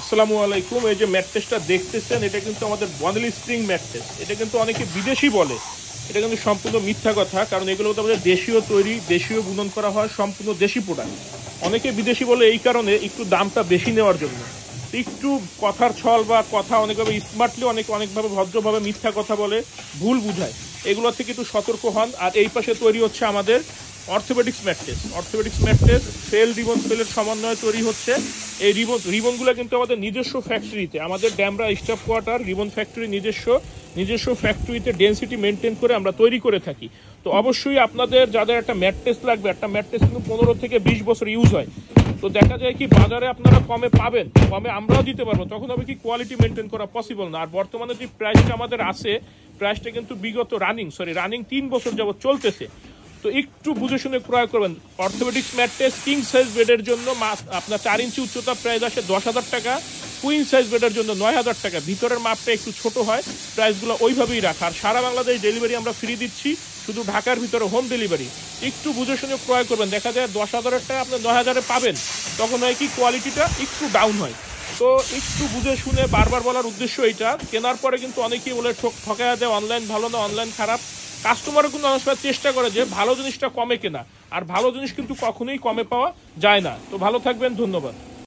আসসালামু আলাইকুম। এই যে ম্যাট্রেসটা দেখতেছেন, এটা কিন্তু আমাদের বনেলি স্প্রিং ম্যাট্রেস। এটা কিন্তু অনেকে বিদেশি বলে, এটা কিন্তু সম্পূর্ণ মিথ্যা কথা। কারণ এগুলো তো আমাদের দেশীয় তৈরি, দেশীয় বুনন করা হয়, সম্পূর্ণ দেশি প্রোডাক্ট। অনেকে বিদেশি বলে এই কারণে একটু দামটা বেশি নেওয়ার জন্য। একটু কথার ছল বা কথা অনেকভাবে স্মার্টলি অনেকভাবে ভদ্রভাবে মিথ্যা কথা বলে, ভুল বুঝায়। এগুলো থেকে একটু সতর্ক হন। আর এই পাশে তৈরি হচ্ছে আমাদের অর্থোপেডিক্স ম্যাট্রেস। অর্থোপেডিক্স ম্যাট্রেস ফেল রিবন ফেলের সমন্বয়ে তৈরি হচ্ছে। এই রিবনগুলো কিন্তু আমাদের নিজস্ব ফ্যাক্টরিতে, আমাদের Demra staff quarter ribbon factory নিজস্ব ফ্যাক্টরিতে ডেন্সিটি মেনটেন করে আমরা তৈরি করে থাকি। তো অবশ্যই আপনাদের যাদের একটা ম্যাট্রেস লাগবে, একটা ম্যাট্রেস কিন্তু 15 থেকে 20 বছর ইউজ হয়। তো দেখা যায় কি বাজারে আপনারা কমে পাবেন, কমে আমরাও দিতে পারবো, তখন হবে কি কোয়ালিটি মেনটেন করা পসিবল না। আর বর্তমানে যে প্রাইসটা আমাদের আছে, প্রাইসটা কিন্তু বিগত রানিং 3 বছর যাবত চলতেছে। তো একটু বুঝে শুনে ক্রয় করবেন। অর্থোপেডিক্স ম্যাট্রেস কিং সাইজ বেডের জন্য আপনার 4 ইঞ্চি উচ্চতা প্রাইস আসে 10,000 টাকা, কুইন সাইজ বেডের জন্য 9,000 টাকা। ভিতরের মাপটা একটু ছোট হয়, প্রাইসগুলো ওইভাবেই রাখা। আর সারা বাংলাদেশ ডেলিভারি আমরা ফ্রি দিচ্ছি, শুধু ঢাকার ভিতরে হোম ডেলিভারি। একটু বুঝে শুনে ক্রয় করবেন। দেখা যায় 10,000 টাকা আপনি 9,000-এ পাবেন, তখন হয় কি কোয়ালিটিটা একটু ডাউন হয়। তো একটু বুঝে শুনে, বারবার বলার উদ্দেশ্য এইটা, কেনার পরে কিন্তু অনেকেই বলে ঠকায়া দেয়, অনলাইন ভালো না, অনলাইন খারাপ। কাস্টমারও কিন্তু অনেক সময় চেষ্টা করে যে ভালো জিনিসটা কমে কেনা, আর ভালো জিনিস কিন্তু কখনোই কমে পাওয়া যায় না। তো ভালো থাকবেন, ধন্যবাদ।